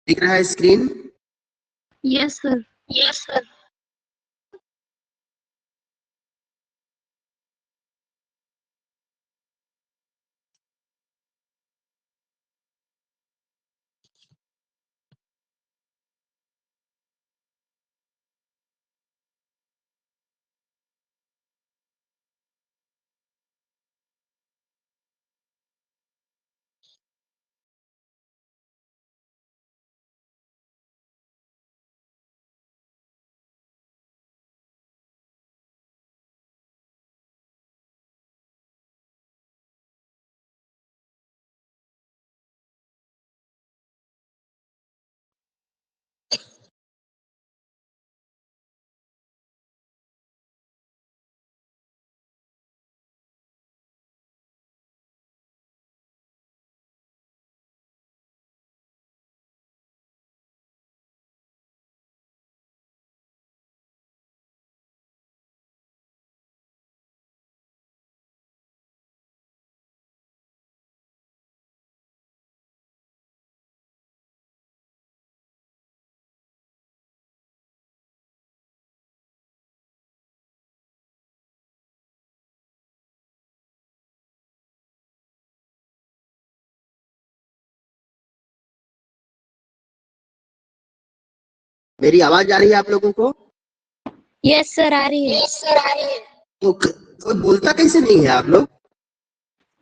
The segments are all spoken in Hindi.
दिख रहा है screen? Yes sir. Yes sir. मेरी आवाज आ रही है आप लोगों को? यस सर, आ रही है। यस सर, आ रही है। तो बोलता कैसे नहीं है आप लोग?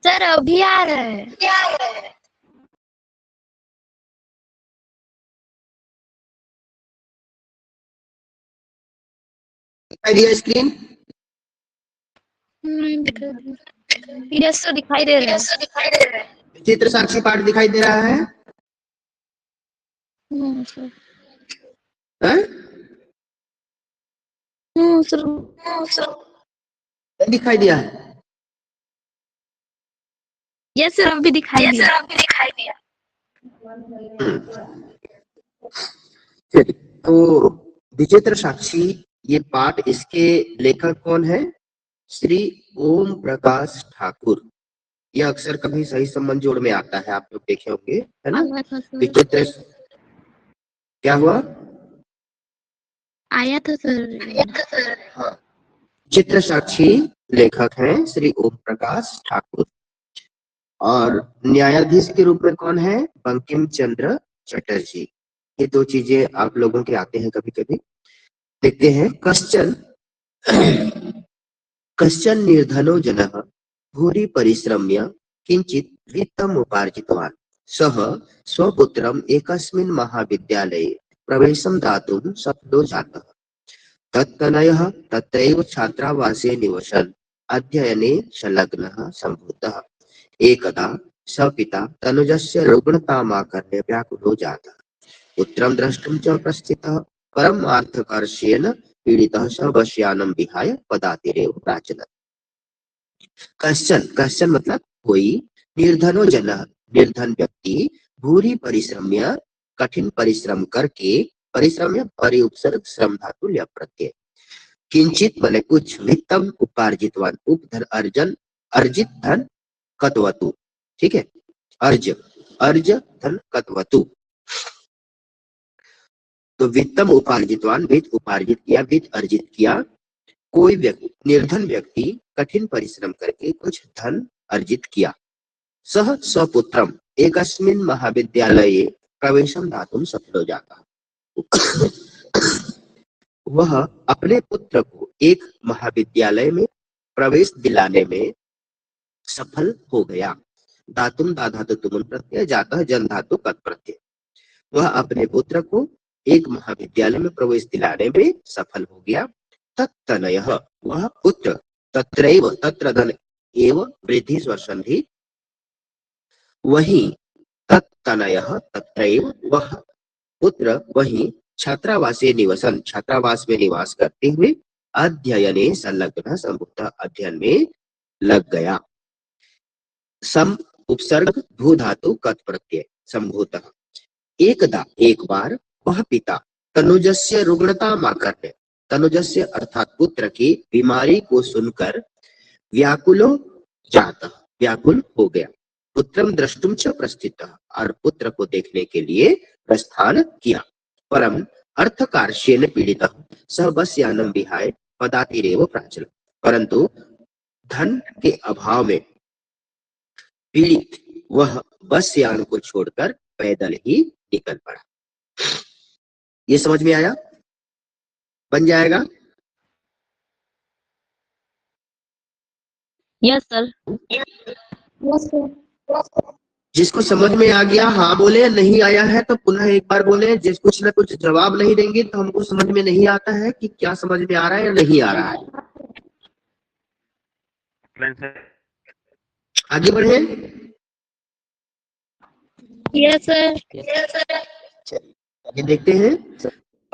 सर अभी आ रहा है। क्या है? दिखाई दिया स्क्रीन? यस सर, दिखाई दे रहा है। यस सर, दिखाई दे रहा है। चित्र साक्षी पाठ दिखाई दे रहा है? सर। हैं? सर। सर, दिखाई दिया है? यस सर, अभी दिखाई यस दिया। सर, अभी दिखाई दिया। तो विचित्र साक्षी, ये पाठ, इसके लेखक कौन है? श्री ओम प्रकाश ठाकुर। यह अक्सर कभी सही संबंध जोड़ में आता है, आप लोग देखे होंगे, है ना? विचित्र क्या हुआ? आया था सर। हाँ, चित्र साक्षी लेखक हैं श्री ओम प्रकाश ठाकुर, और न्यायाधीश के रूप में कौन है? बंकिम चंद्र चटर्जी। ये दो चीजें आप लोगों के आते हैं कभी कभी। देखते हैं। कश्चन निर्धनो जनः भूरि परिश्रम्य किंचित वित्तम् उपार्जितवान्। सः स्वपुत्रम् एकस्मिन् महाविद्यालये प्रवेशं दातुं सफलो जातः। तत्तनयः तत्रैव छात्रावासे निवसन् अध्ययने संलग्नः सम्भूतः। एकदा स पिता तनुजस्य रुग्णतामाकर्ण्य व्याकुलो जातः। पुत्रं द्रष्टुं च प्रस्थितः, परमार्थकर्षेण पीडितः स वश्यानं विहाय पदातिरेव प्राचलत्। कश्चन मतलब कोई, निर्धनो जनः निर्धन व्यक्ति, भूरि परिश्रम्य कठिन परिश्रम करके, परिश्रम्य परि उपसर्ग श्रम धातु ल्य प्रत्यय, किंचित माने कुछ, वित्तम उपार्जितवान उपधन अर्जन अर्जित धन कतवतु, ठीक है, अर्ज धन कतवतु। तो वित्तम उपार्जितवान, वित्त उपार्जित किया, वित्त अर्जित किया। कोई व्यक्ति, निर्धन व्यक्ति कठिन परिश्रम करके कुछ धन अर्जित किया। सह स्वपुत्रम एकस्मिन् महाविद्यालये प्रवेशम दातुं सफलो जाता। वह अपने पुत्र को एक महाविद्यालय में प्रवेश दिलाने में सफल हो गया। दातुम दा धातु तुमुन प्रत्यय, जाता जन धातु कत प्रत्यय। वह अपने पुत्र को एक महाविद्यालय में प्रवेश दिलाने में सफल हो गया। तत्तनयः वह पुत्र, तत्रैव तत्र धन एव वृद्धि स्वसंधि, वही तत्तनयः तत्रैव वह पुत्र वही छात्रावासे निवसन छात्रावास में निवास करते हुए अध्ययने संलग्न संभूत अध्ययन में लग गया। सम उपसर्ग भू धातु कत प्रत्यय संभूतः। एकदा एक बार वह पिता तनुजस्य रुग्णतामाकर्ण्य, तनुजस्य अर्थात पुत्र की बीमारी को सुनकर व्याकुलो जातः व्याकुल हो गया। पुत्रम द्रष्टुम च प्रस्थितः, और पुत्र को देखने के लिए प्रस्थान किया। परम अर्थकार्ष्येन पीड़ितः सह बस यानम विहाय पदातिरेव प्राचल, परंतु धन के अभाव में पीड़ित वह बस यान को छोड़कर पैदल ही निकल पड़ा। ये समझ में आया? बन जाएगा? Yes sir. जिसको समझ में आ गया हाँ बोले, नहीं आया है तो पुनः एक बार बोले। जिस कुछ ना कुछ जवाब नहीं देंगे तो हमको समझ में नहीं आता है कि क्या समझ में आ रहा है या नहीं आ रहा है। आगे बढ़े। Yes sir. चलिए आगे देखते हैं।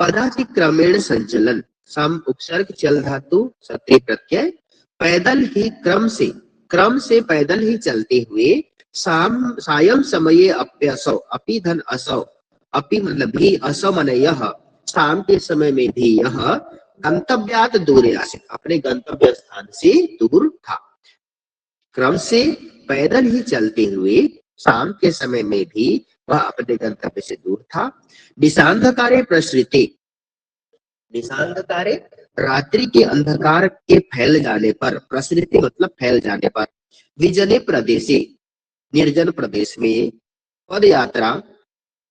पदातिक्रमेण संचलन, सम उपसर्ग चल धातु सत्य प्रत्यय, पैदल ही क्रम से पैदल ही चलते हुए सायं समये अप्यसौ, अपि धन असौ, अपि मतलब भी, असौ मन यह, शाम के समय में भी यह गंतव्यात दूरे आसित, अपने गंतव्य स्थान से दूर था। क्रम से पैदल ही चलते हुए शाम के समय में भी वह अपने गंतव्य से दूर था। निशांधकारे प्रसृते, निशांधकारे रात्रि के अंधकार के फैल जाने पर, प्रसृते मतलब फैल जाने पर, विजने प्रदेशे निर्जन प्रदेश में, पद यात्रा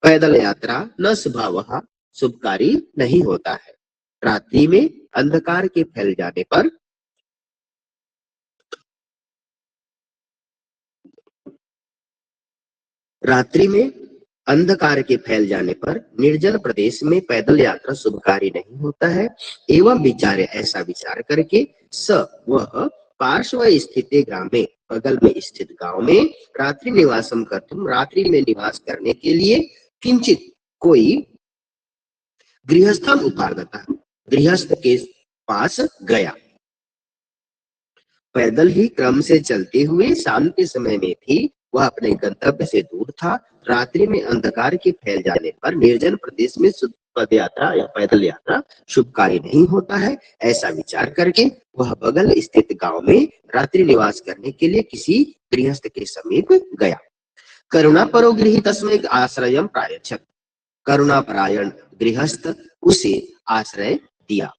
पैदल यात्रा न शुभावह शुभकारी नहीं होता है। रात्रि में अंधकार के फैल जाने पर, रात्रि में अंधकार के फैल जाने पर निर्जन प्रदेश में पैदल यात्रा शुभकारी नहीं होता है। एवं विचारे, ऐसा विचार करके, स वह पार्श्व स्थित ग्राम में, बगल में स्थित गांव में, रात्रि निवासम कर्तुम, रात्रि में निवास करने के लिए, किंचित कोई गृहस्थम उपागता, गृहस्थ के पास गया। पैदल ही क्रम से चलते हुए शाम के समय में भी वह अपने गंतव्य से दूर था। रात्रि में अंधकार के फैल जाने पर निर्जन प्रदेश में पद यात्रा या पैदल यात्रा शुभकारी नहीं होता है। ऐसा विचार करके वह बगल स्थित गांव में रात्रि निवास करने के लिए किसी गृहस्थ के समीप गया। करुणा परो गृहीतस्मै आश्रयम प्रायच्छत्, करुणापरायण गृहस्थ उसे आश्रय दिया।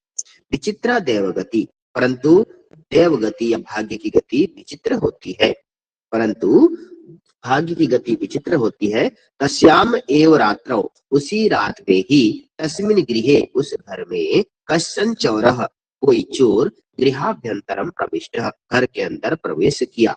विचित्रा देवगति, परंतु देवगति या भाग्य की गति विचित्र होती है, परंतु भाग्य की गति विचित्र होती है। तस्याम एव रात्रौ, उसी रात में ही, तस्मिन् गृहे उस घर में, कश्चन चौरः कोई चोर, गृहाभ्यंतरम प्रविष्ट घर के अंदर प्रवेश किया।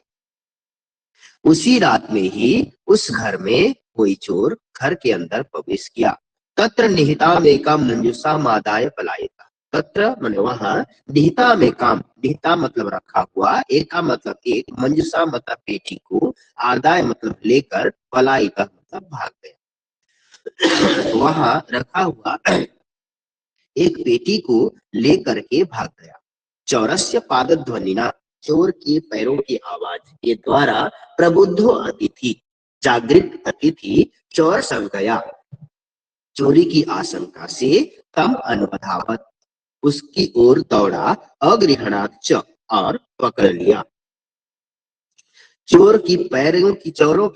उसी रात में ही उस घर में कोई चोर घर के अंदर प्रवेश किया। तत्र निहिता में काम मंजूषा मादाय पलायिता, तत्र मन वहां, निहिता में काम, निहिता मतलब रखा हुआ, एका मतलब एक, मंजूषा मतलब पेटी को, आदाय मतलब लेकर, पलायिता मतलब भाग गया। वहां रखा हुआ एक पेटी को लेकर के भाग गया। चौरस्य पादध्वनिना, चोर के पैरों की आवाज के द्वारा, प्रबुद्धो अतिथि, जागृत अतिथि, चोर संज्ञया, चोरी की आशंका से, तम अनुबधावत, उसकी ओर दौड़ा, अगृहणात् च और पकड़ लिया। चोरों के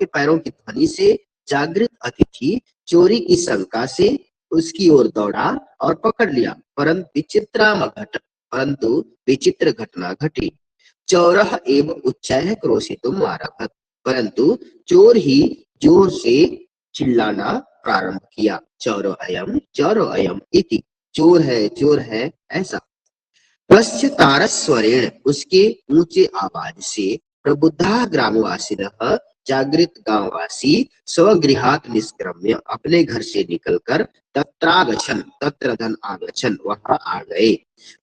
पैरों की ध्वनि से जागृत अतिथि चोरी की शंका से उसकी ओर दौड़ा और पकड़ लिया। परंतु विचित्र घटना घटी। चौरः एव उच्चैः क्रोशितुम् आरभत, परंतु चोर ही जोर से चिल्लाना प्रारंभ किया। चौरो अयम इति, चोर है ऐसा। तस्य तारस्वरेण, उसके ऊंचे आवाज से, प्रबुद्धा ग्रामवासिनः, जागृत गांववासी, स्वगृहात् निष्क्रम्य, अपने घर से निकलकर, तत्रागछन, तत्र धन आगछन, वहां आ गए।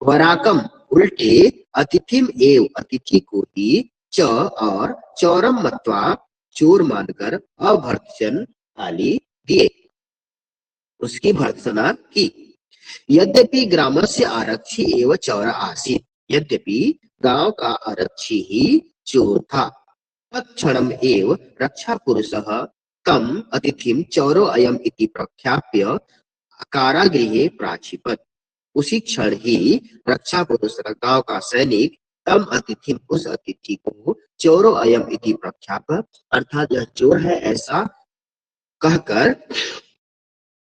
वराकम उल्टे, अतिथिम एव, अतिथि को ही, च और, चौरम मत्वा, चोर मानकर, अभर्त्सन गाली दिए, उसकी भर्त्सना की। यद्यपि ग्रामस्य आरक्षी एवं चौर आसीत, यद्यपि गांव का आरक्षी ही चोर था। तत्क्षणम एव रक्षा पुरुषः तम अतिथिम चौरो अयम इति प्रख्याप्य कारागृहे प्राक्षिपत, उसी क्षण ही रक्षा पुरुष गांव का सैनिक तम अतिथि उस अतिथि को चोरो अयम इति प्रख्याप अर्थात यह चोर है ऐसा कहकर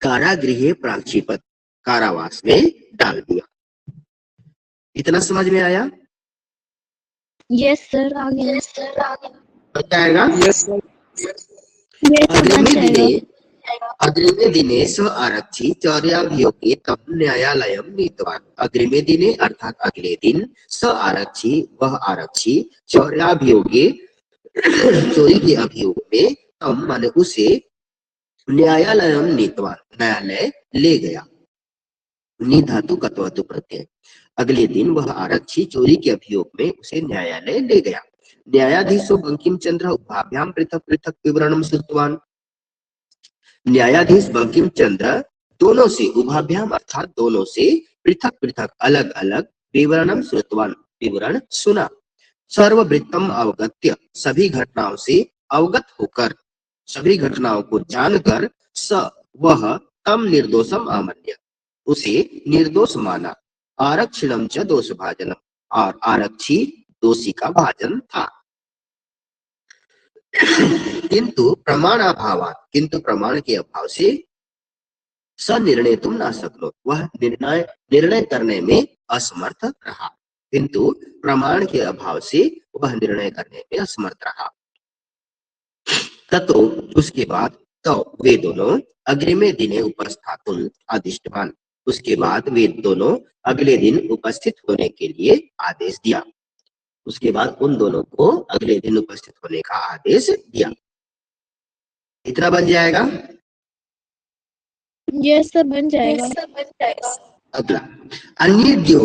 कारागृहे प्राक्षिपत कारावास में डाल दिया। इतना समझ में आया? यस सर आ गया। यस सर आ गया। बन जाएगा? यस सर बन अग्रिमे दिने जाएगा। अग्रिमे दिने स आरक्षी चौर्याभियोगे तम न्यायालयम नीतवान। अग्रिमे दिने अर्थात अगले दिन स आरक्षी वह आरक्षी चौर्याभियोगे चोरी के अभियोग में तम माने उसे न्यायालयम नीतवान न्यायालय ले गया। नी धातु कत्वतु प्रत्यय। अगले दिन वह आरक्षी चोरी के अभियोग में उसे न्यायालय ले गया। न्यायाधीशो बंकिम चंद्र उभाभ्याम पृथक पृथक विवरणम श्रुतवान। न्यायाधीश बंकिम चंद्र दोनों से उभाभ्याम अर्थात दोनों से पृथक पृथक अलग अलग विवरणम श्रुतवान विवरण सुना। सर्ववृत्तम अवगत्य सभी घटनाओं से अवगत होकर सभी घटनाओं को जानकर स वह तम निर्दोषम आमन्य उसे निर्दोष माना। आरक्षिणम च दोष भाजनम और आरक्षी दोषी का भाजन था। किंतु प्रमाण अभावात किंतु प्रमाण के अभाव से सनिर्णय तुम ना सको वह निर्णय करने में असमर्थ रहा। किंतु प्रमाण के अभाव से वह निर्णय करने में असमर्थ रहा। ततो उसके बाद तो वे दोनों अग्रिमे दिने उपस्थातुम आदिष्टवान उसके बाद वे दोनों अगले दिन उपस्थित होने के लिए आदेश दिया। उसके बाद उन दोनों को अगले दिन उपस्थित होने का आदेश दिया। इतना बन जाएगा? यस सर बन जाएगा। यस सर बन जाएगा। अगला अन्येभ्यो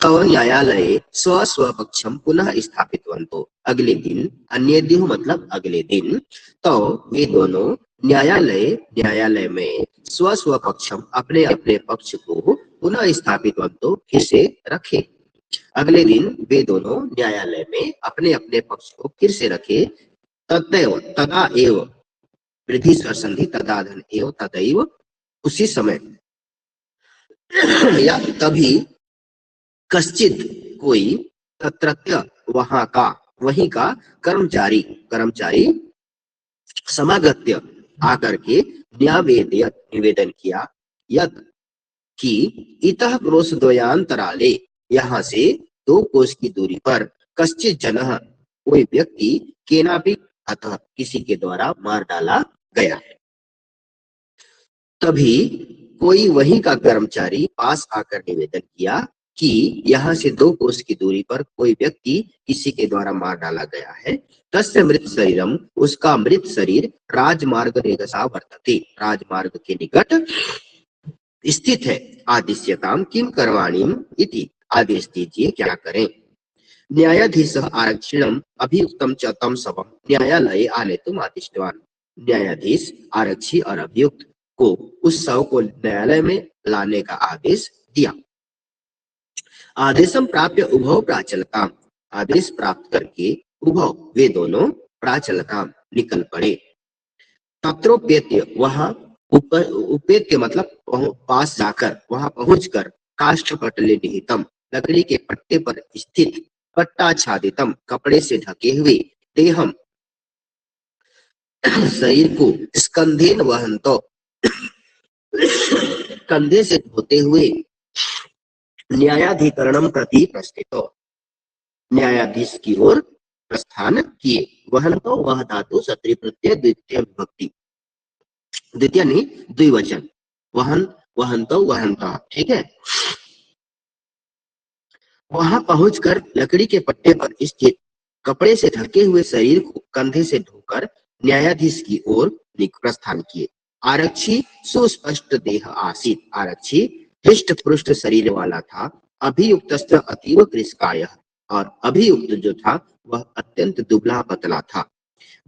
तव न्यायालये स्व स्व पक्षम पुनः स्थापितवन्तो। अगले दिन अन्येभ्यो मतलब अगले दिन तो वे दोनों न्यायालय में स्व स्व पक्षम अपने अपने पक्ष को पुनः स्थापितवन्तो फिर से रखे। अगले दिन वे दोनों न्यायालय में अपने अपने पक्ष को फिर से रखे। तदैव तदा एव वृद्धि स्वर संधि तदाधन एव तदैव उसी समय या तभी कश्चित कोई तत्रत्य वहीं का कर्मचारी समागत्य आकर के निवेदन किया यत् कि इतः क्रोशद्वयान्तराले यहाँ से 2 कोस की दूरी पर कश्चित जनः कोई व्यक्ति केनापि अतः किसी के द्वारा मार डाला गया है। तभी कोई वहीं का कर्मचारी पास आकर निवेदन किया कि यहाँ से 2 कोस की दूरी पर कोई व्यक्ति किसी के द्वारा मार डाला गया है। तस्य मृत शरीरम उसका मृत शरीर राजमार्ग निगसा वर्तते राजमार्ग के निकट स्थित है। आदिश्यताम किम करवाणीम इति आदेश दीजिए क्या करें। न्यायाधीश आरक्षिणम अभियुक्तम च तम शवम न्यायालय आनेतुम आदिष्टवान। न्यायाधीश आरक्षी और अभियुक्त को उस शव को न्यायालय में लाने का आदेश दिया। आदेशम प्राप्य उभौ प्राचलताम आदेश प्राप्त करके उभौ वे दोनों प्राचलताम निकल पड़े। तत्रोपेत्य वहां उपेत्य मतलब पास जाकर वहां पहुंचकर काष्ठपटले निहितम लकड़ी के पट्टे पर स्थित पट्टाच्छादितम कपड़े से ढके हुए देहम शरीर को स्कंधेन वहंतो कंधे से ढोते हुए न्यायाधिकरणम प्रति प्रस्थितो न्यायाधीश की ओर प्रस्थान किए। वहंतो वह धातु सत्री प्रत्यय द्वितीय विभक्ति द्वितीय नहीं द्विवचन वहंतो वहंता ठीक है। वहां पहुंचकर लकड़ी के पट्टे पर स्थित कपड़े से ढके हुए शरीर को कंधे से ढोकर न्यायाधीश की ओर प्रस्थान किए। आरक्षी सुस्पष्ट देह आसीत आरक्षी हृष्ट पुष्ट शरीर वाला था। अभियुक्त अतीव कृशकाय और अभियुक्त जो था वह अत्यंत दुबला पतला था।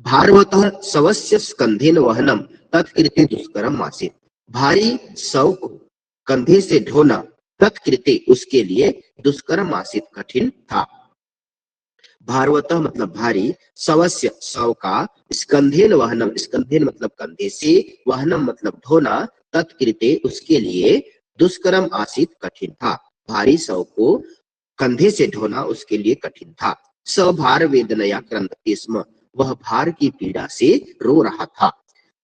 भारवतः शवस्य स्कंधेन वहनम तत्कृते दुष्करम आसीत भारी शव को कंधे से ढोना तत्कृते उसके लिए दुष्करम आसीत कठिन था। भारवतः मतलब भारी शवस्य शव का स्कंधेन वहनम स्कंधेन मतलब कंधे से वहनम मतलब ढोना तत्कृते उसके लिए दुष्करम आसीत कठिन था। भारी शव को कंधे से ढोना उसके लिए कठिन था। सभार वेदनया क्रंदते स्म, वह भार की पीड़ा से रो रहा था।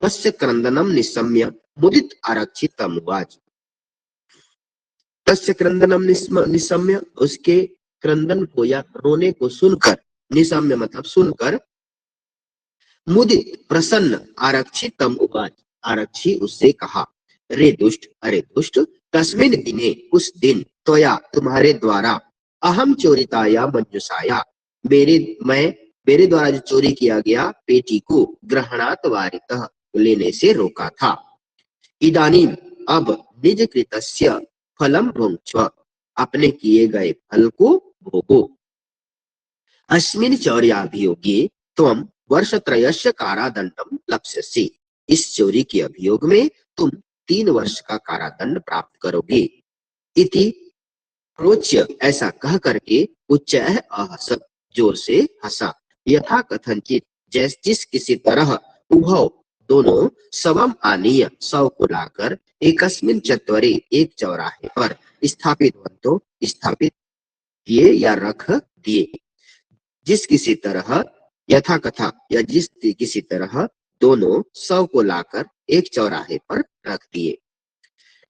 तस्य क्रंदनम निशम्य मुदित आरक्षित तमुवाच। तस्य क्रंदनम निशम्य, उसके क्रंदन को या रोने को सुनकर, निशम्य मतलब सुनकर, मुदित प्रसन्न आरक्षित तम उवाच, आरक्षी उससे कहा, रे दुष्ट, अरे दुष्ट, तस्मिन दिने उस दिन, त्वया तुम्हारे द्वारा, अहम चोरिताया मंजुषाया, मेरे द्वारा जो चोरी किया गया पेटी को, ग्रहणात वारितः लेने से रोका था। इदानीम अब निज कृतस्य फलम भुंक्ष्व, अपने किए गए फल को भोगो। अस्मिन् चौर्याभियोगे त्वं वर्षत्रयस्य कारादंडम लप्स्यसि, इस चोरी के अभियोग में तुम 3 वर्ष का कारादंड प्राप्त करोगे। इति प्रोच्य, ऐसा कह करके उच्चैः अहसत्, जोर से हंसा। यथा कथनचित, जिस किसी तरह, उभौ दोनों, शवम आनीय, शव को लाकर, एकस्मिन् चत्वरे, एक चौराहे पर, स्थापित वंतो, स्थापित किए या रख दिए। जिस किसी तरह, यथा कथा, या जिस किसी तरह, दोनों शव को लाकर एक चौराहे पर रख दिए।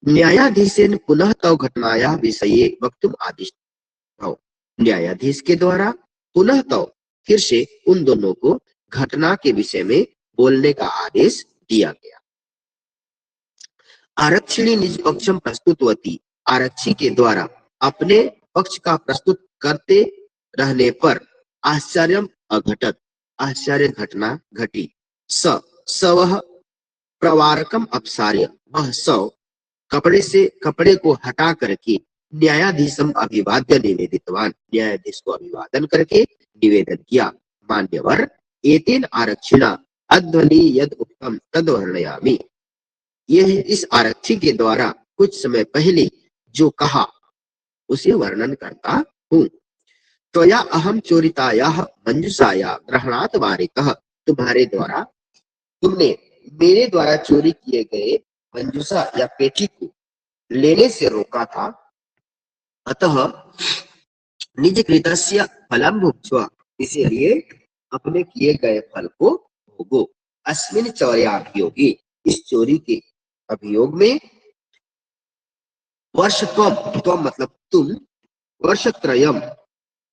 न्यायाधीशेन पुनः तव घटनाया विषये वक्तुम आदिष्टौ, न्यायाधीश के द्वारा पुनः तव, फिर से उन दोनों को घटना के विषय में बोलने का आदेश दिया गया। आरक्षिणी निज पक्षम प्रस्तुतवती, आरक्षी के द्वारा अपने पक्ष का प्रस्तुत करते रहने पर, आश्चर्यम अघटत, आश्चर्य घटना घटी। सवह प्रवारकम अपसार्य, वह सव कपड़े को हटा करके, न्यायाधीशम अभिवाद्य निवेदितवान, न्यायाधीश को अभिवादन करके निवेदन किया। मान्यवर, एतेन आरक्षिणा अध्वनि यद उक्तम तद वर्णयामि, यह इस आरक्षी के द्वारा कुछ समय पहले जो कहा उसे वर्णन करता हूँ। त्वया अहम चोरितायाः मंजुषाया ग्रहणात् वारितः, तुम्हारे द्वारा, तुमने मेरे द्वारा चोरी किए गए मंजुषा या पेटी को लेने से रोका था। अतः निज कृतस्य फलम भुक्त्वा, इसलिए अपने किए गए फल को भोगो। अस्मिन् चौर्याभियोगे, इस चोरी के अभियोग में, वर्ष त्वम मतलब तुम, वर्षत्रयम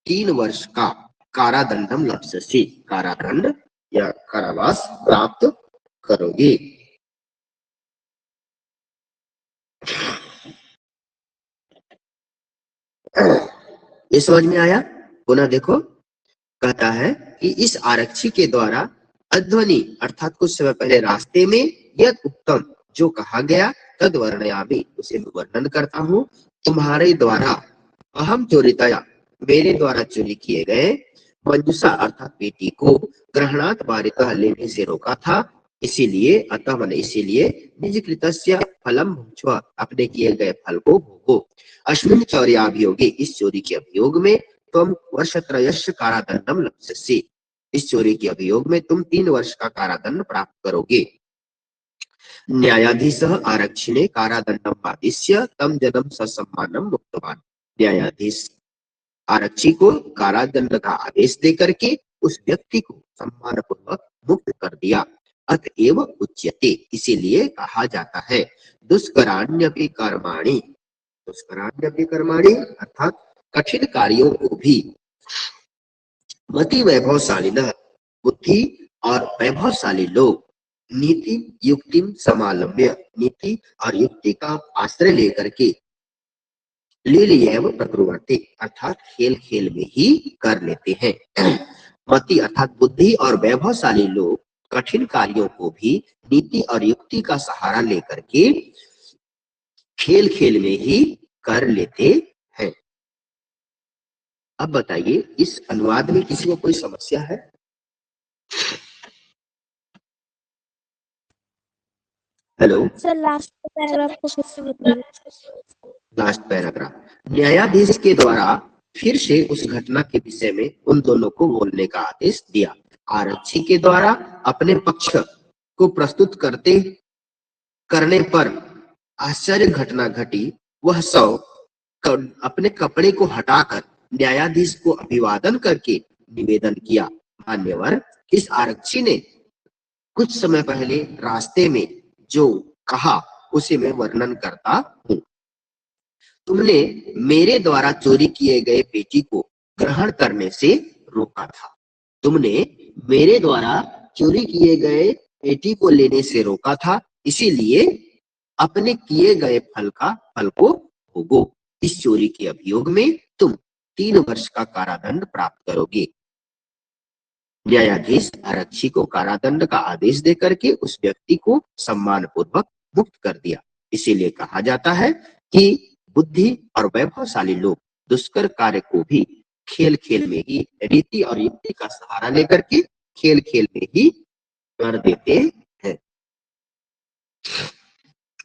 3 वर्ष का, कारादंडम लप्स्यसि, कारादंड या कारावास प्राप्त करोगे। ये समझ में आया? पुनः देखो, कहता है कि इस आरक्षी के द्वारा अध्वनि अर्थात कुछ समय पहले रास्ते में, यद उत्तम जो कहा गया, तद वर्णयामि उसे वर्णन करता हूँ। तुम्हारे द्वारा, अहम चोरितया मेरे द्वारा चोरी किए गए, मंजुषा अर्थात पेटी को, ग्रहणात् वारितः लेने से रोका था, इसीलिए, अतः मन इसीलिए, निज कृतस्य फलम भुक्त्वा अपने किए गए फल को भोगो। अस्मिन् चौर्याभियोगे, इस चोरी के अभियोग में, तुम वर्षत्रयस्य कारादंडम लप्स्यसि, इस चोरी के अभियोग में तुम 3 वर्ष का कारादंड प्राप्त करोगे। न्यायाधीशः आरक्षिणे कारादंडम आदिश्य तम जन्म ससम्मानम मुक्तवान, न्यायाधीश आरक्षी को कारादंड का आदेश देकर के उस व्यक्ति को सम्मान पूर्वक मुक्त कर दिया। अतएव उच्यते, इसीलिए कहा जाता है, दुष्कराण्यपि कर्माणि, दुष्कराण्यपि कर्माणि अर्थात कठिन कार्यों को भी, मति वैभवशालिनः, बुद्धि और वैभवशाली लोग, नीति युक्ति समालम्ब्य, नीति और युक्ति का आश्रय लेकर के, लीलयैव प्रकुर्वन्ति अर्थात खेल खेल में ही कर लेते हैं। मति अर्थात बुद्धि और वैभवशाली लोग कठिन कार्यों को भी नीति और युक्ति का सहारा लेकर के खेल खेल में ही कर लेते हैं। अब बताइए, इस अनुवाद में किसी को कोई समस्या है? हेलो सर, लास्ट पैराग्राफ को फिर से बताइए। लास्ट पैराग्राफ, न्यायाधीश के द्वारा फिर से उस घटना के विषय में उन दोनों को बोलने का आदेश दिया। आरक्षी के द्वारा अपने पक्ष को प्रस्तुत करने पर आश्चर्य घटना घटी। वह सब अपने कपड़े को हटाकर न्यायाधीश को अभिवादन करके निवेदन किया, मान्यवर, इस आरक्षी ने कुछ समय पहले रास्ते में जो कहा उसे मैं वर्णन करता हूँ। तुमने मेरे द्वारा चोरी किए गए पेटी को ग्रहण करने से रोका था। तुमने मेरे द्वारा चोरी किए गए पेटी को लेने से रोका था, इसीलिए अपने किए गए फल को भोगो। इस चोरी के अभियोग में तुम 3 वर्ष का कारादंड प्राप्त करोगे। न्यायाधीश आरक्षी को कारादंड का आदेश देकर के उस व्यक्ति को सम्मान पूर्वक मुक्त कर दिया। इसीलिए कहा जाता है कि बुद्धि और वैभवशाली लोग दुष्कर कार्य को भी खेल खेल में ही, रीति और युक्ति का सहारा लेकर के खेल खेल में ही कर देते हैं,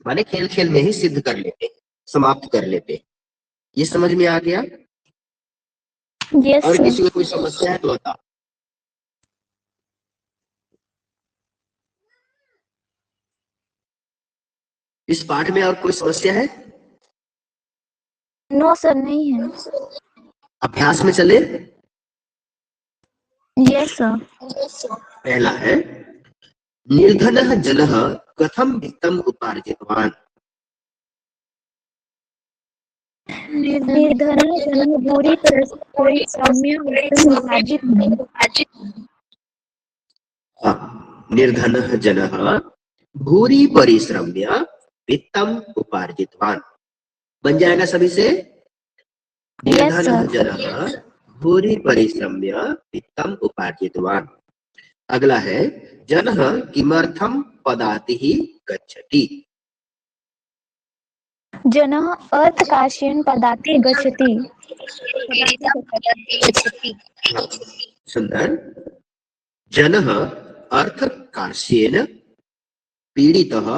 माने खेल खेल में ही सिद्ध कर लेते हैं, समाप्त कर लेते हैं। ये समझ में आ गया? यस और सर। किसी को कोई समस्या है तो बता। इस पाठ में और कोई समस्या है? नो सर, नहीं है। अभ्यास में चले। Yes sir. पहला है, निर्धनः जनः कथम वित्तम् उपार्जितवान्। निर्धन जनः भूरि परिश्रम्य वित्तम् उपार्जितवान्। निर्धनः जनः भूरि परिश्रम्य वित्तम् उपार्जितवान्। बन जाएगा सभी से? निर्धनः जनः भूरि परिश्रम्य वित्तम् उपार्जितवान्। अगला है, जनः किमर्थं पदातिः गच्छति। जनः अर्थकार्येण पदाति गच्छति। सुंदर। जनः अर्थकार्येण पीडितः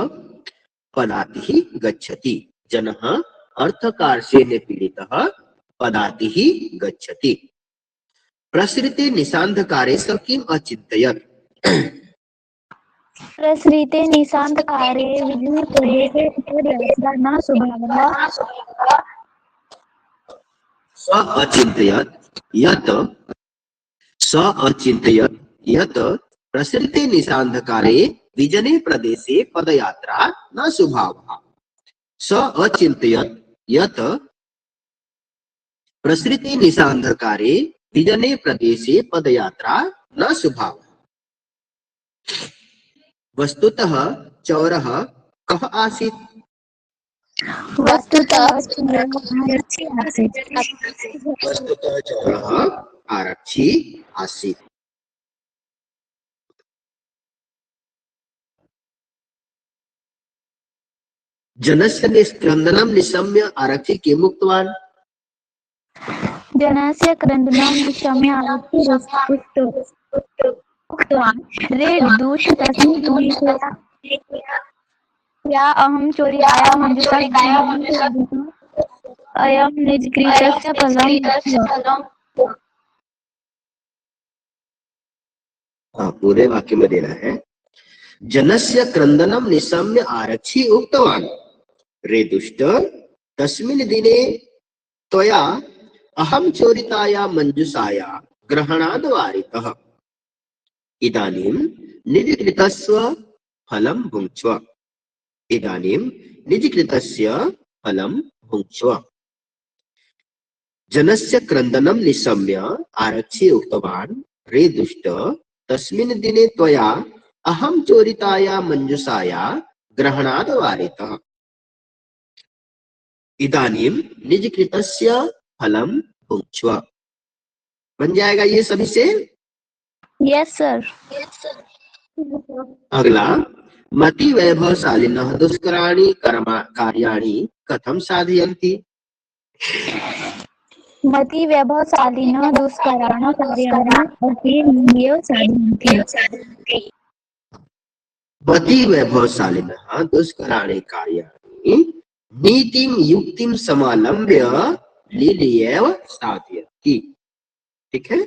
पदातिः गच्छति। जनः अर्थकार्येण पीडितः पदातिः गच्छति। प्रसृते निशान्धकारे स किम् अचिन्तयत्। प्रसृते निशान्तकारे विघ्नप्रदेशे पदयात्रा न स्वभावः। स अचिन्तयत् यत् प्रसृते निशान्धकारे विजने प्रदेशे पदयात्रा न स्वभावः। स अचिन्तयत् यत् प्रसृते निशान्धकारे विजने प्रदेशे पदयात्रा न स्वभावः। वस्तुतः चौरः कः आसीत्। वस्तुतः चौरः आरक्षी आसीत्। जनस्य क्रन्दनं निशम्य आरक्षी किम् उक्तवान्। जनस्य क्रन्दनं निशम्य आरक्षी उक्तवान्, रे दुष्ट तस्मिन् दिने या अहं चोरयाया मञ्जुषा अयं निजकृतस्य फलम्। पूरे वाक्य में देना है। जनस्य क्रन्दनं निशम्य आरक्षी उक्तवान्, रे दुष्ट तस्मिन् दिने त्वया अहं चोरिताया मञ्जुषाया ग्रहणाद् वारितः। इदानीं निजकृतस्य फलं भुङ्क्ष्व। इदानीं निजकृतस्य फलं भुङ्क्ष्व। जनस्य क्रन्दनं निशम्य आरक्षी उक्तवान्, रे दुष्ट तस्मिन् दिने त्वया अहं चोरिताया मञ्जुषाया ग्रहणाद् वारितः। इदानीं निजकृतस्य फलं भुङ्क्ष्व। बन जाएगा ये सभी से? Yes sir. अगला, मति वैभवशालिनः दुष्कराणि कार्याणि कथं साधयन्ति। मति वैभवशालिनः दुष्कराणि कार्याणि अतीव साधयन्ति। मति वैभवशालिनः दुष्कराणि कार्याणि नीतिं युक्तिं समालम्ब्य लीलयैव साधयन्ति। ठीक है,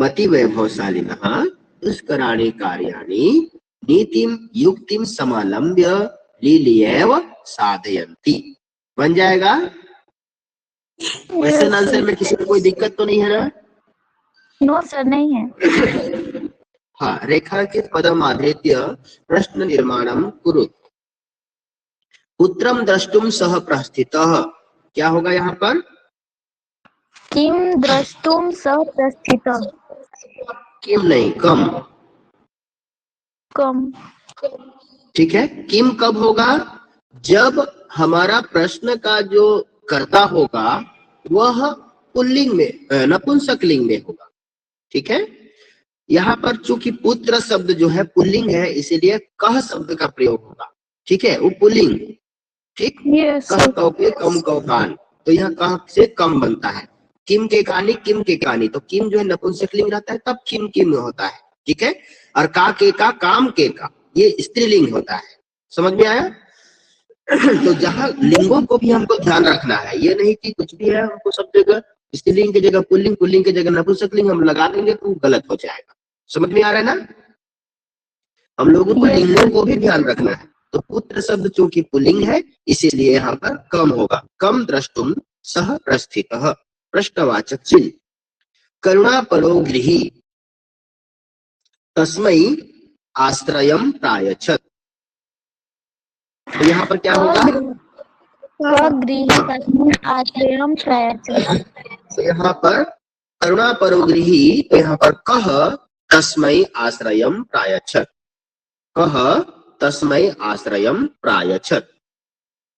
मति वैभवशालिनः दुष्कराणि कार्याणि नीतिं युक्तिं समालम्ब्य लीलयैव साधयन्ति। बन जाएगा? क्वेश्चन आंसर में किसी को कोई दिक्कत तो नहीं है ना? नो सर, नहीं है। हाँ, रेखांकित पदम आधृत्य प्रश्न निर्माणम कुरु। पुत्रम द्रष्टुम सह प्रस्थितः, क्या होगा यहाँ पर? किम द्रष्टुम सह प्रस्थितः। किम नहीं, कम। कम। ठीक है, किम कब होगा? जब हमारा प्रश्न का जो कर्ता होगा वह पुल्लिंग में, नपुंसकलिंग में होगा। ठीक है, यहाँ पर चूंकि पुत्र शब्द जो है पुल्लिंग है, इसीलिए कह शब्द का प्रयोग होगा। ठीक है, वो पुल्लिंग। ठीक, यस कह कौ के कम कौ कान, तो यहाँ कह से कम बनता है। किम के कानी, किम के कानी, तो किम जो है नपुंसकलिंग रहता है, तब किम किम होता है। ठीक है, और का के का, काम के का, ये स्त्रीलिंग होता है। समझ में आया? तो जहाँ लिंगों को भी हमको ध्यान रखना है, ये नहीं कि कुछ भी है हमको सब जगह स्त्रीलिंग की जगह पुल्लिंग, पुल्लिंग की जगह नपुंसकलिंग हम लगा देंगे तो गलत हो जाएगा। समझ में आ रहा है ना? हम लोगों को लिंगों को भी ध्यान रखना है। तो पुत्र शब्द चूंकि पुल्लिंग है, इसीलिए यहाँ पर कम होगा। कम द्रष्टुम सह प्रस्थितः, प्रश्नवाचक चिन्ह। करुणा परो गृही तस्मै आश्रयम प्रायच्छत, तो यहाँ पर क्या होगा? स्वगृही तस्मै आश्रयम प्रायच्छत। तो यहाँ पर करुणा परो गृही, तो यहाँ पर कह तस्मै आश्रयम प्रायच्छत, कह तस्मै आश्रयम प्रायच्छत,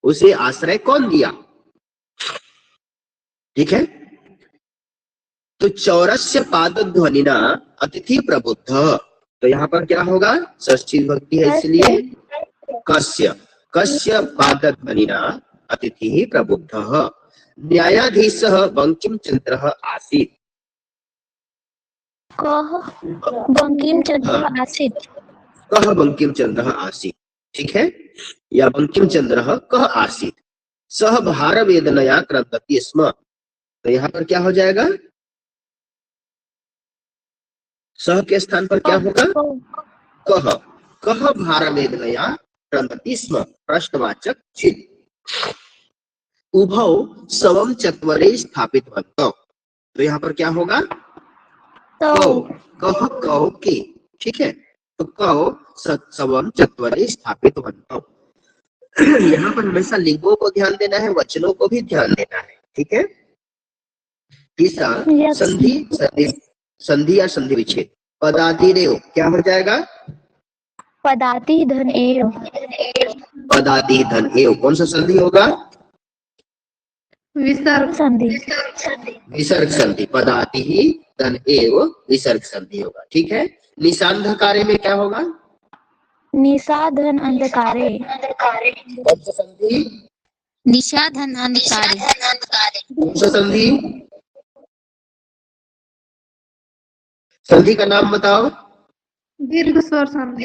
उसे आश्रय कौन दिया? ठीक है, तो चौरस्य पाद ध्वनिना अतिथि प्रबुद्ध, तो यहाँ पर क्या होगा? षष्ठी विभक्ति है, इसलिए कस्य, कस्य पाद ध्वनिना अतिथि प्रबुद्ध। न्यायाधीश बंकिम चंद्र आसीत्, कह बंकिम चंद्र आसीत्, कह बंकिम चंद्र आसीत्। ठीक है, या बंकिम चंद्र कह आसीत्, सह भार वेदनया क्रंदति स्म, तो यहाँ पर क्या हो जाएगा? सह के स्थान पर क्या होगा? कह, कह भार वेदनया क्रंदति स्म, प्रश्नवाचक चिन्ह। उभौ सवम चत्वरे स्थापितवन्तौ, तो यहाँ पर क्या होगा? कौ, कह कौ के। ठीक है, तो कौ सवम चत्वरे स्थापितवन्तौ, यहाँ पर हमेशा लिंगों को ध्यान देना है, वचनों को भी ध्यान देना है। ठीक है, तीसरा संधि, संधि, संधि या संधि विच्छेद। पदातिरेव क्या हो जाएगा? पदाति धन एव, पदाति धन एव, कौन सा संधि होगा? विसर्ग संधि, विसर्ग संधि। पदाति ही धन एव विसर्ग संधि होगा। ठीक है, निषांधकारे में क्या होगा? निषाधन अंधकारे, कौन सा संधि? निषाधन अंधकारे, कौन सा संधि? संधि का नाम बताओ। दीर्घ स्वर संधि,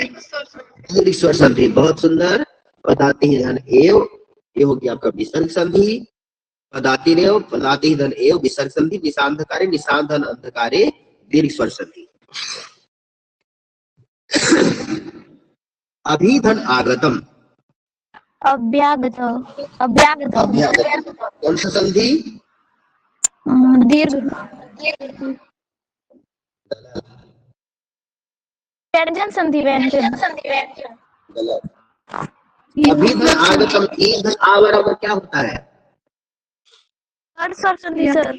दीर्घ स्वर संधि, बहुत सुंदर। पदाति धन एव, ये हो गया आपका विसर्ग संधि। पदातिरेव, पदाति धन एव विसर्ग संधि। निषांधकारे, निषाधन अंधकारे दीर्घ स्वर संधि। अभिधन आगतम, अभ्यागत, अभ्यागत, अभ्यागत, कौन सा संधि? दीर्घ व्यंजन संधि, व्यंजन। गलत। अभिधन आगतम, ईधन आ बराबर क्या होता है? स्वर संधि सर,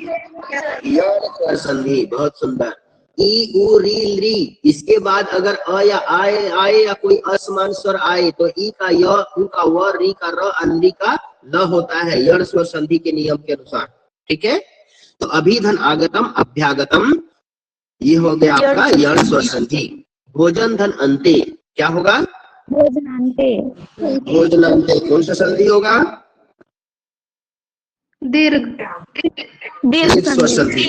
यण स्वर संधि, बहुत सुंदर। ई उ री री, इसके बाद अगर अ या आए आए या कोई असमान स्वर आए तो ई का य, उ का व, री का र, अंधी का ल होता है, यण स्वर संधि के नियम के अनुसार। ठीक है, तो अभिधन आगतम, अभ्यागतम, ये हो गया आपका यण स्वर संधि। भोजन धन अंते क्या होगा? भोजनान्ते, भोजनान्ते, कौन सा संधि होगा? दीर्घ, दीर्घ स्वर संधि।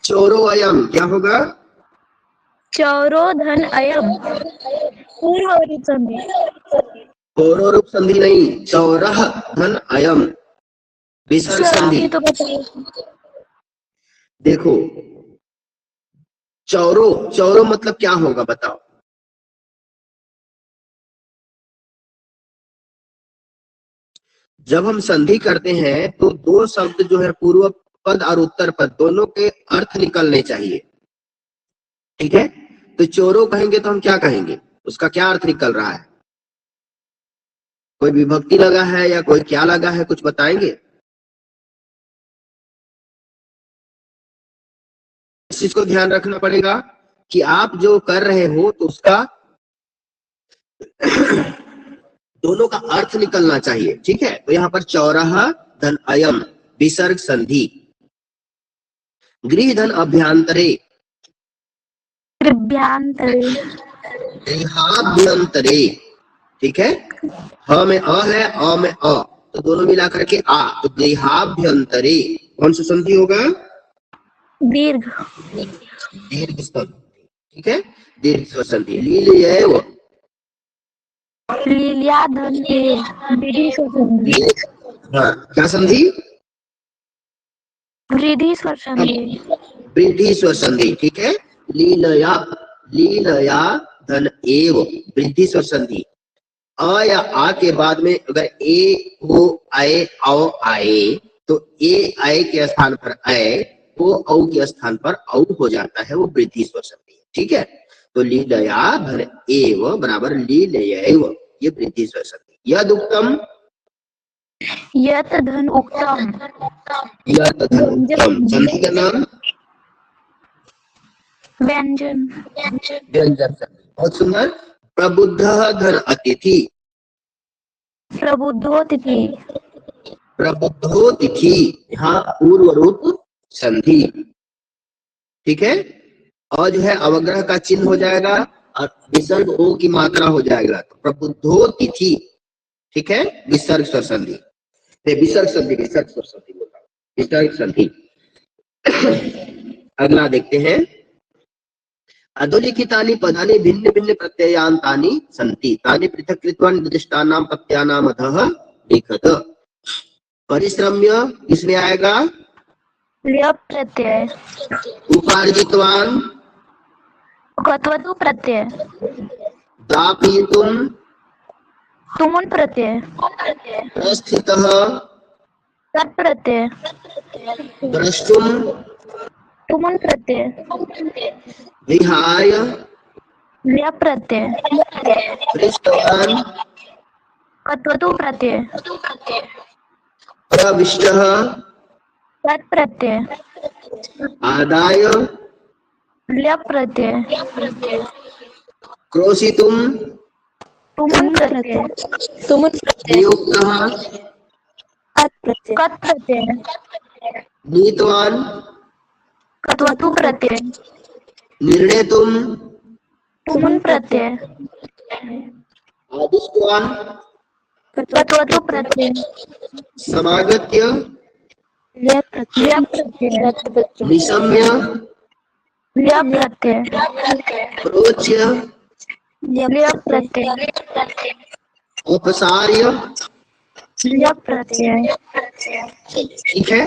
चोरो अयम क्या होगा? चौरो धन अयम, पूर्व रूप संधि, पूर्व रूप संधि नहीं, चौरह धन अयम विसर्ग संधि। तो बताइए। देखो, चौरो, चौरो मतलब क्या होगा बताओ? जब हम संधि करते हैं तो दो शब्द जो है पूर्व पद और उत्तर पद दोनों के अर्थ निकलने चाहिए। ठीक है, तो चोरों कहेंगे तो हम क्या कहेंगे, उसका क्या अर्थ निकल रहा है? कोई विभक्ति लगा है या कोई क्या लगा है, कुछ बताएंगे? इस चीज को ध्यान रखना पड़ेगा कि आप जो कर रहे हो तो उसका दोनों का अर्थ निकलना चाहिए। ठीक है, तो यहाँ पर चौराहा धन अयम विसर्ग संधि, गृह धन अभ्यंतरे, गृहाभ्यंतरे, गृहाभ्यंतरे। ठीक है, ह में अ है, अ में अ, तो दोनों मिला करके आ, तो गृहाभ्यंतरे कौन सा संधि होगा? दीर्घ, दीर्घ संधि। ठीक है, दीर्घ स्वर संधि। लीलयैव, लीलिया धन ए, वृद्धि स्वर संधि, हाँ क्या संधि? वृद्धि स्वर संधि, वृद्धि स्वर संधि। ठीक है, लीलया, लीलया धन एव वृद्धि स्वर संधि। अ या आ के बाद में अगर ए हो आए औ आए तो ए आए के स्थान पर आए, वो औ के स्थान पर औ हो जाता है, वो वृद्धि स्वर संधि। ठीक है, तो लीलया धन एव बराबर लीलयैव, ये वृद्धि स्वर संधि। यद उत्तम, यत धन उक्तम, यद धन उत्तम, संधि का नाम व्यंजन, व्यंजन संधि। बहुत सुंदर। प्रबुद्ध धन अतिथि, प्रबुद्धोतिथि, प्रबुद्धोतिथि, यहाँ पूर्व रूप संधि। ठीक है, और जो है अवग्रह का चिन्ह हो जाएगा और विसर्ग ओ की मात्रा हो जाएगा, तो प्रबुद्धोतिथि। ठीक है, विसर्ग स्वर संधि, विसर्ग संधि, विसर्ग स्वर संधि बोला, विसर्ग संधि। अगला देखते हैं, अधोलिखितानि पदानि भिन्न भिन्न प्रत्ययान्तानि सन्ति तानि पृथक् कृत्वा निर्दिष्टानां प्रत्ययानाम् अधः लिखत। परिश्रम्य किसमें आएगा? ल्यप प्रत्यय, उपार्जितवान्, कत्वतु प्रत्यय, दापयितुम्, तुमुन् प्रत्यय, प्रस्थितः, तत् प्रत्यय, द्रष्टुम्, तुमुन् प्रत्यय, विहाय, ल्यप प्रत्यय, पृष्टवान्, कत्वतु प्रत्यय, प्रविष्टः, तत् प्रत्यय, आदाय, ल्यप प्रत्यय, क्रोशितुम्, तुमुन् प्रत्यय, नियुक्तः, कत् प्रत्यय, नीतवान्, कत्वतु प्रत्यय, निर्णेतुम्, तुमुन् प्रत्यय, आदिष्टवान्, कत्वतु प्रत्यय, समागत्य, ल्यप प्रत्यय, निशम्य, ल्यप प्रत्यय, प्रोच्य, ल्यप प्रत्यय, उपसार्य। ल्यप प्रत्यय, ठीक है,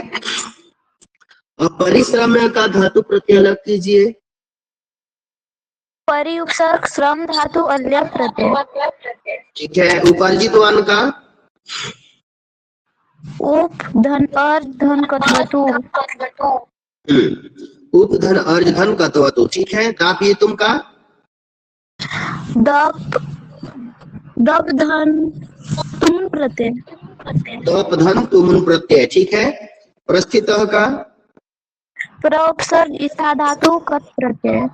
और परिश्रम्य का धातु प्रत्यय अलग कीजिए। परि उपसर्ग श्रम धातु अल्यप प्रत्यय, ठीक है, उपार्जितवान का उप धन अर्ध धन कत्वतु, उप धन अर्ज धन कत्वतु। ठीक है, दापयितुम का दप दप धन तुमुन् प्रत्यय, दप धन तुमुन् प्रत्यय। ठीक है, प्रस्थितः का प्रउपसर्ग स्था धातु कत् प्रत्यय,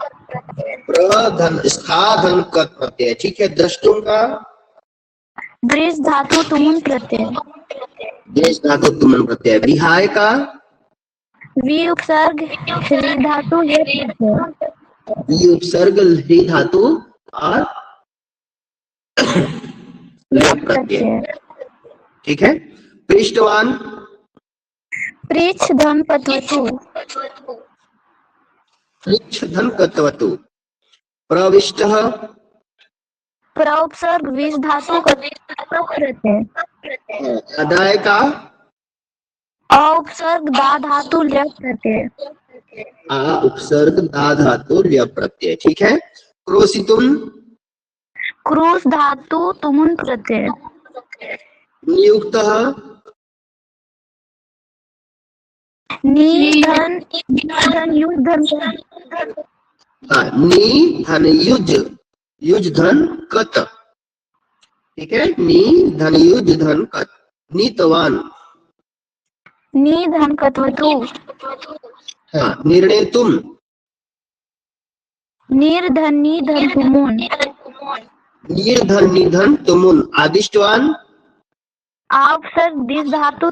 प्रधन स्था धन कत प्रत्यय। ठीक है, द्रष्टुम का दृश धातु तुमुन् प्रत्यय, देश धातु तुमुन् प्रत्यय। विहाय का वि उपसर्ग ह्री धातु ये प्रत्यय, वि उपसर्ग ह्री धातु और लप प्रत्यय। ठीक है, पृष्ठवान पृच्छ धन कत्वतु, पृच्छ धन कत्वतु। प्रविष्टः प्रउपसर्ग विष धातु कत् प्रत्यय, अदाय का औपसर्ग दा धातु ल्यप प्रत्यय, आ उपसर्ग दा धातु ल्यप प्रत्यय। ठीक है, क्रोशितुम क्रूस धातु तुमुन् प्रत्यय, नियुक्त, नी धन युज धन हाँ, नी धन युज, युज धन कत, ठीक है, नी धन युज धन कत, नीतवान, नी धन कत्वतु, हाँ, निर्णय तुम, निर्धन नी धन तुमुन, निर्धन निधन तुमुन, आदिष्टवान, आपसर्ग दिस धातु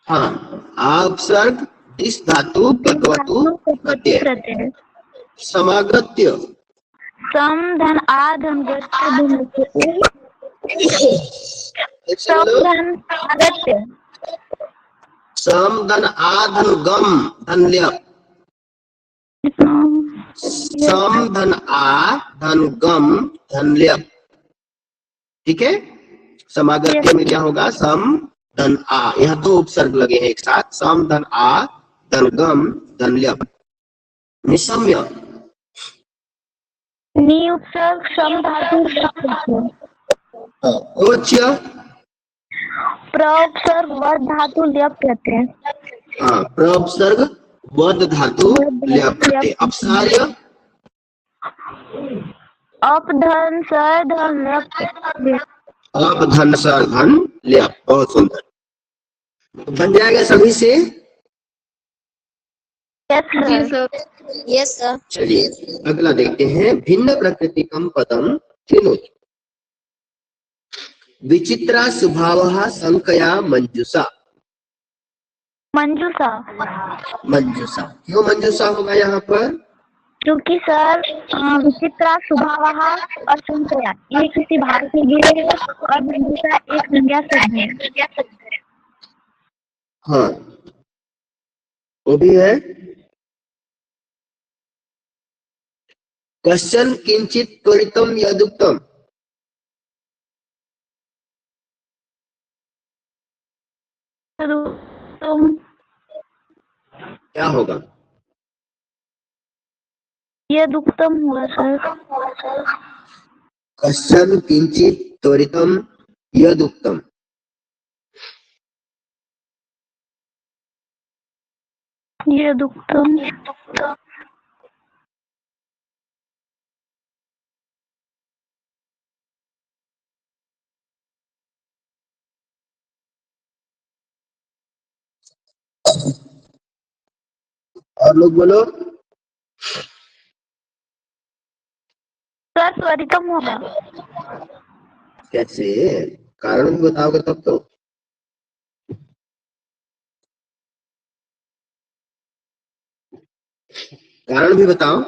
हाँ, आपसर्ग दिस धातु कत्वतु प्रत्यय, प्रत्यय, समागत्य, सम धन आ धन गत्य धन एक से सम बोलो, धन अगत्य, सम धन आ धन गम धन ल्य, सम धन आ धन गम धन ल्य, ठीक है, समागत्य में क्या होगा, सम धन आ, यहाँ दो उपसर्ग लगे हैं एक साथ, सम धन आ धन गम धन ल्य, निशम्य, नी उपसर्ग सम धातु प्रोच्य, प्रउपसर्ग वद धातु ल्यप प्रत्यय, हाँ, प्रउपसर्ग वद धातु ल्य प्रत्यय, अपसार्य, अप धन सर धन ल्यप, अप धन सर धन ल्य, बहुत सुंदर, बन जाएगा सभी से। यस सर, चलिए अगला देखते हैं, भिन्न प्रकृतिकम पदम चिनोति, विचित्रा स्वभावः संकया मंजुषा, मंजूषा, मंजुषा, क्यों मंजुषा होगा यहाँ पर, क्योंकि सर विचित्रा स्वभाव असंख्या ये किसी भाव से जुड़े हैं और मंजूषा एक संज्ञा शब्द है। हाँ वो भी है, कश्चन किंचित त्वरितम यदुक्तम, तो क्या होगा, ये दुक्तम हुआ सर, कश्चन किंचित त्वरितम यदुक्तम, ये दुक्तम, और लोग बोलो, सर त्वरितम होगा, कैसे, कारण भी बताओगे तब तो, कारण भी बताओ,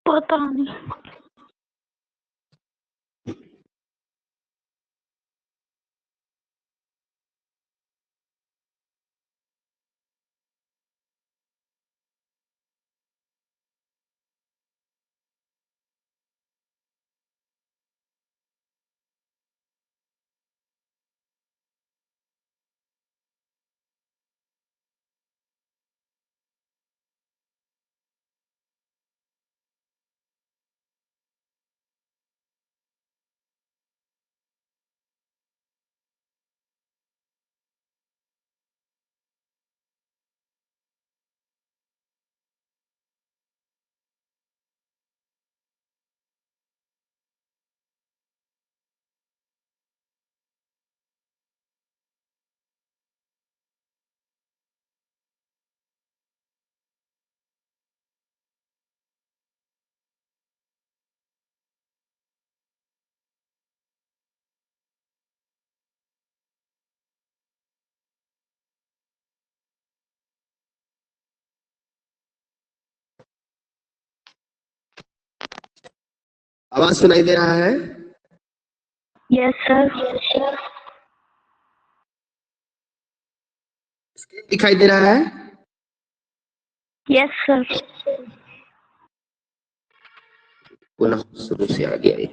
पता नहीं। आवाज सुनाई दे रहा है, यस सर, दिखाई दे रहा है, यस सर, पुनः शुरू से आ गया ये।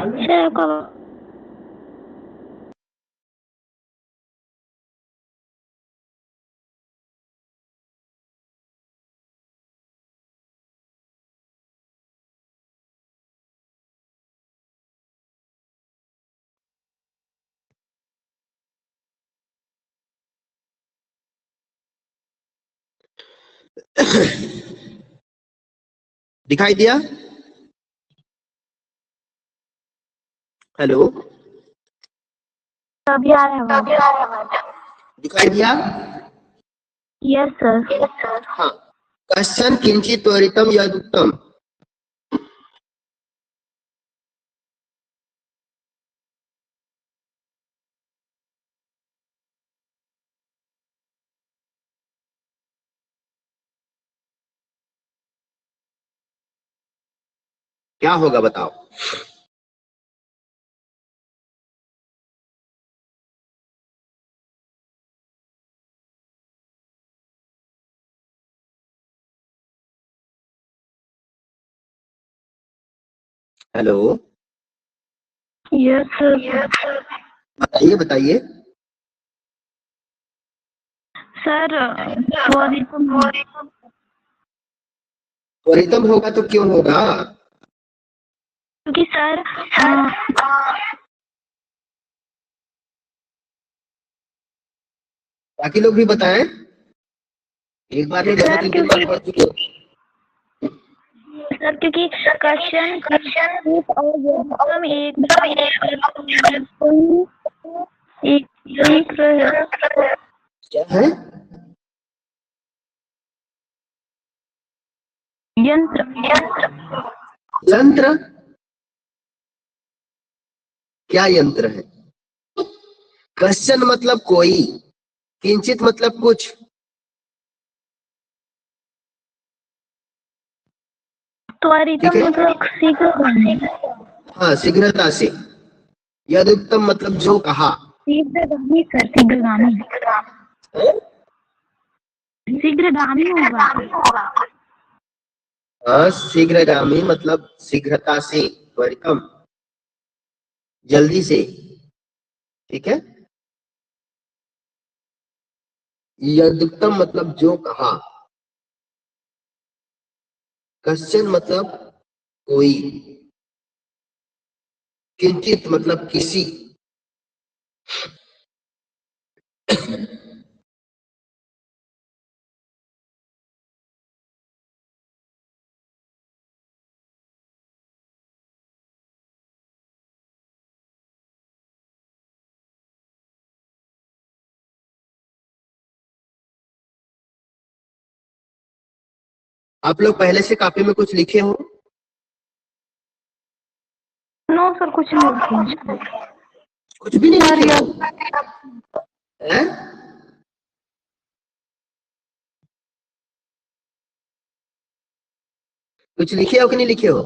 सर आपका दिखाई दिया? हेलो, अभी आ रहा है आवाज। दिखाई दिया? Yes sir. हाँ, कश्चन किंचित त्वरितम यदुक्तम। क्या होगा बताओ? Hello, yes sir. बताइए बताइए। सर त्वरितम त्वरितम होगा तो क्यों होगा? क्योंकि सर बाकी लोग भी बताएं। एक बार नहीं, सर 2-3 बार पढ़ चुके हो। सर क्योंकि क्वेश्चन और यदुक्तम एक यंत्र है। क्या है? यंत्र यंत्र? क्या यंत्र है? कश्चन मतलब कोई, किंचित मतलब कुछ। त्वरितम मतलब शीघ्र करने। हाँ, शीघ्रता से। यदुक्तम मतलब जो कहा। शीघ्रगामी सर, शीघ्रगामी शीघ्रगामी होगा। हाँ, शीघ्रगामी मतलब शीघ्रता से, त्वरितम जल्दी से। ठीक है। यदुक्तम मतलब जो कहा। कश्चन मतलब कोई। किंचित मतलब किसी। आप लोग पहले से कॉपी में कुछ लिखे हो? नो सर, कुछ नहीं। कुछ भी नहीं लिखे हो? हैं? कुछ लिखे हो कि नहीं लिखे हो?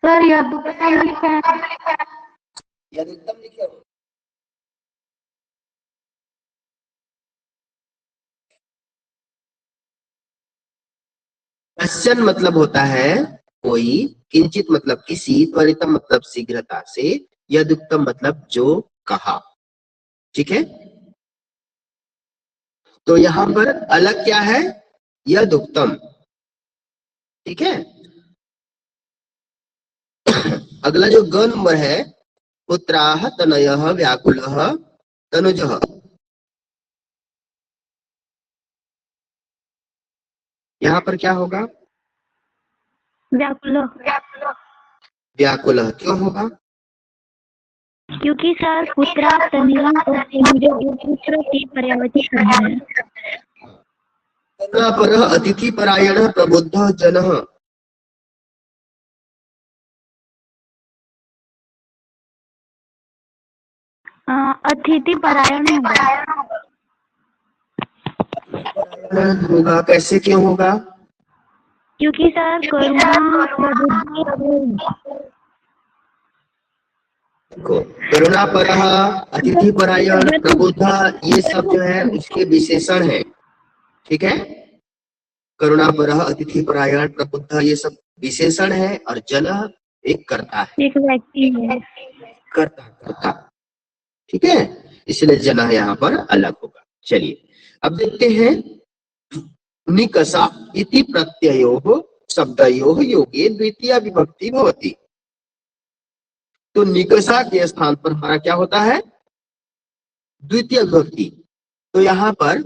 सर यदुक्तम लिखा है। यदुक्तम लिखे हो? कश्चन मतलब होता है कोई, किंचित मतलब किसी, त्वरितम मतलब शीघ्रता से, यदुक्तम मतलब जो कहा। ठीक है। तो यहाँ पर अलग क्या है? यदुक्तम। ठीक है। अगला जो ग नंबर है, पुत्राः तनयः व्याकुलः तनुजः। यहाँ पर क्या होगा? व्याकुल। व्याकुलः क्यों होगा? क्योंकि सर पुत्रा तनया और तनुजा और पुत्र के पर्यायवाची शब्द है। करुणापरः अतिथिपरायणः प्रबुद्धः जनः। अतिथि परायण होगा कैसे, क्यों होगा? क्योंकि सर करुणा करुणापरः, अतिथिपरायण, प्रबुद्ध, ये सब जो है उसके विशेषण है। ठीक है। करुणापरः, अतिथिपरायण, प्रबुद्ध ये सब विशेषण है। और जन एक कर्ता है, एक व्यक्ति है। कर्ता। ठीक है, इसलिए जना यहाँ पर अलग होगा। चलिए अब देखते हैं, निकषा इति प्रत्ययोः शब्दयोः योगे द्वितीया विभक्ति भवति। तो निकषा के स्थान पर हमारा क्या होता है, द्वितीय विभक्ति। तो यहाँ पर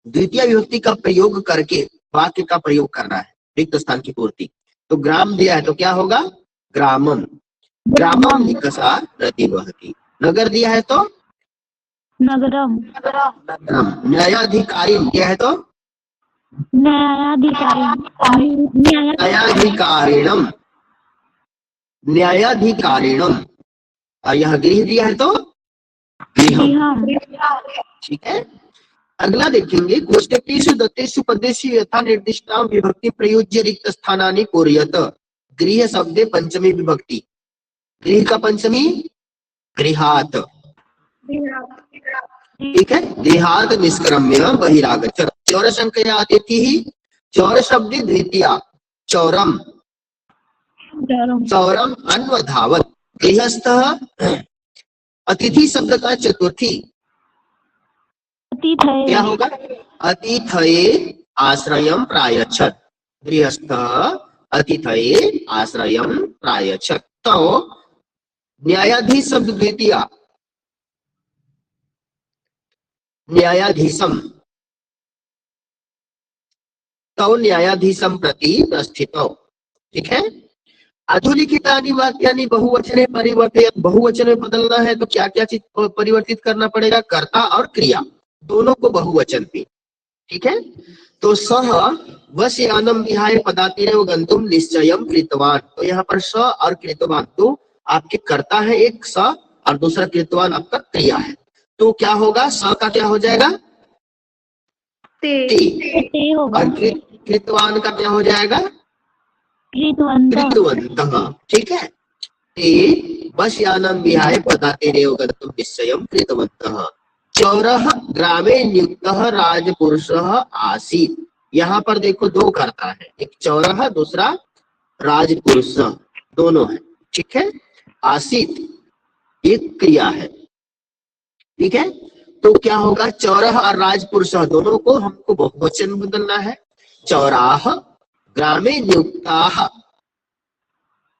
द्वितीय विभक्ति का प्रयोग करके वाक्य का प्रयोग करना है, रिक्त स्थान की पूर्ति। तो ग्राम दिया है तो क्या होगा, ग्रामम, ग्रामम निकषा प्रतिवहति। नगर दिया है तो नगरम, नगरम। न्यायाधिकारी दिया है तो न्यायाधिकारी, न्यायाधिकारिणम, न्यायाधिकारिणम। और यह गृह दिया है तो गृहम। ठीक है, अगला देखेंगे, कोष्टकेषु दत्तेषु पदेषु यथा निर्दिष्टां विभक्ति प्रयुज्य रिक्त स्थानानि कुर्यत। गृह शब्दे पंचमी विभक्ति, गृह का पंचमी गृहात। ठीक है, गृहात निष्क्रम्य बहिरागच्छत्। चौर संख्या अतिथि, चौर शब्द द्वितीया चौरम, चौरम अन्वधावत। गृहस्थः अतिथि शब्द का चतुर्थी क्या होगा, अतिथये आश्रयम प्रायच्छत्। गृहस्थ अतिथये आश्रयम प्रायच्छत्। तो न्यायाधीश शब्द द्वितीया न्यायाधीशम, तो न्यायाधीशम प्रति स्थितौ। ठीक है, अधुलिखितानि वाक्यानि बहुवचने परिवर्तित। बहुवचन में बदलना है तो क्या क्या चीज परिवर्तित करना पड़ेगा, कर्ता और क्रिया दोनों को बहुवचन पे। ठीक है, तो सह वश्यानम विहाय पदातिरेव गंतुम निश्चयम कृतवान। तो यहाँ पर स और कृतवान तो आपके कर्ता है एक स, और दूसरा कृतवान आपका क्रिया है। तो क्या होगा, स का क्या हो जाएगा, ते, और कृतवान का क्या हो जाएगा, कृतवन्तः। ठीक है, ते वश्यानम विहाय पदातिरेव गंतुम निश्चयम कृतवन्तः। चौरः ग्रामे नियुक्तः राजपुरुषः आसीत्। यहाँ पर देखो दो कर्ता है, एक चौरः दूसरा राजपुरुष, दोनों है। ठीक है, आसीत् एक क्रिया है। ठीक है, तो क्या होगा, चौरः और राजपुरुष दोनों को हमको बहुवचन बदलना है। चौराः ग्रामे नियुक्ताः,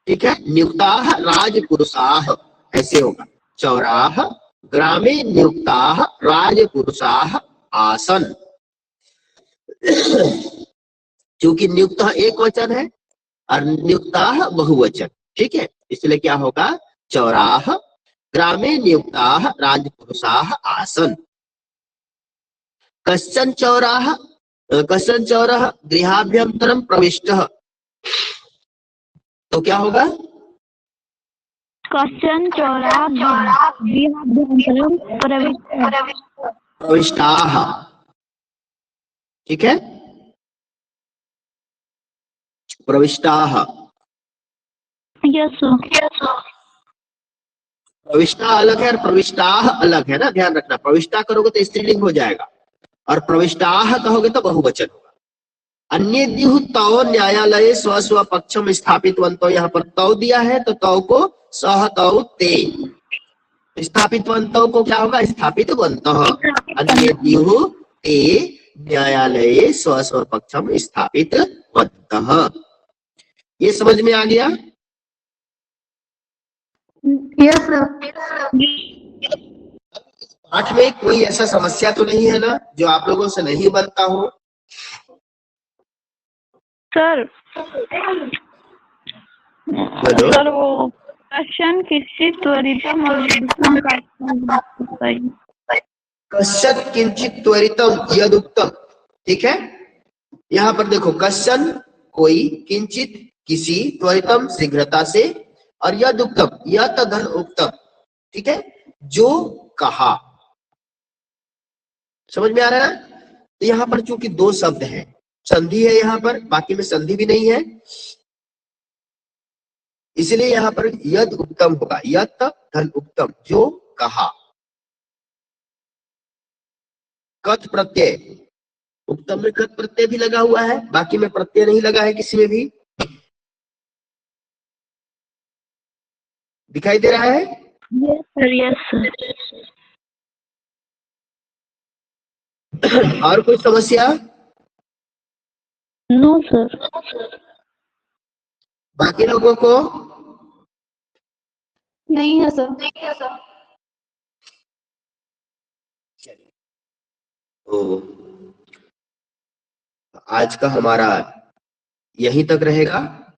ठीक है, नियुक्ताः राजपुरुषाः, ऐसे होगा। चौराः ग्रामे नियुक्ताः राजपुरुषाः आसन्। क्योंकि नियुक्त एक वचन है और नियुक्ताः बहुवचन। ठीक है, इसलिए क्या होगा, चौराः ग्रामे नियुक्ताः राजपुरुषाः आसन्। कश्चन चौरः गृहाभ्यंतरं प्रविष्टः। तो क्या होगा, कश्चन चौरः गृहाभ्यंतरं प्रविष्टाः। ठीक है, प्रविष्टाः, प्रविष्टा अलग है और प्रविष्टाः अलग है ना, ध्यान रखना। प्रविष्टा करोगे तो स्त्रीलिंग हो जाएगा और प्रविष्टाः कहोगे तो बहुवचन होगा। अन्य द्युः तौ न्यायालय स्व स्व पक्षम स्थापितवन्तो। यहाँ पर तौ दिया है तो तौ को सह तौ ते, स्थापितवन्तौ को क्या होगा, स्थापितवन्तः। अन्य द्युः ते न्यायालय स्व स्व पक्षम स्थापितवन्तः। ये समझ में आ गया? Yes sir. पाठ में कोई ऐसा समस्या तो नहीं है ना जो आप लोगों से नहीं बनता हो? सर बोलो। सर वो क्वेश्चन किसी त्वरितम और कश्चन किंचित त्वरितम यदुक्तम। ठीक है, यहाँ पर देखो, कश्चन कोई, किंचित किसी, त्वरितम शीघ्रता से, और यदुक्तम यह तदन उक्तम। ठीक है, जो कहा। समझ में आ रहा है? तो यहाँ पर चूंकि दो शब्द हैं, संधि है यहाँ पर, बाकी में संधि भी नहीं है, इसलिए यहाँ पर यद उत्तम होगा। यत धन उत्तम, जो कहा। कथ प्रत्यय, उत्तम में कथ प्रत्यय भी लगा हुआ है, बाकी में प्रत्यय नहीं लगा है किसी में भी। दिखाई दे रहा है? Yes sir, yes sir. और कोई समस्या? No sir. बाकी लोगों को? नहीं है सर। तो आज का हमारा यहीं तक रहेगा।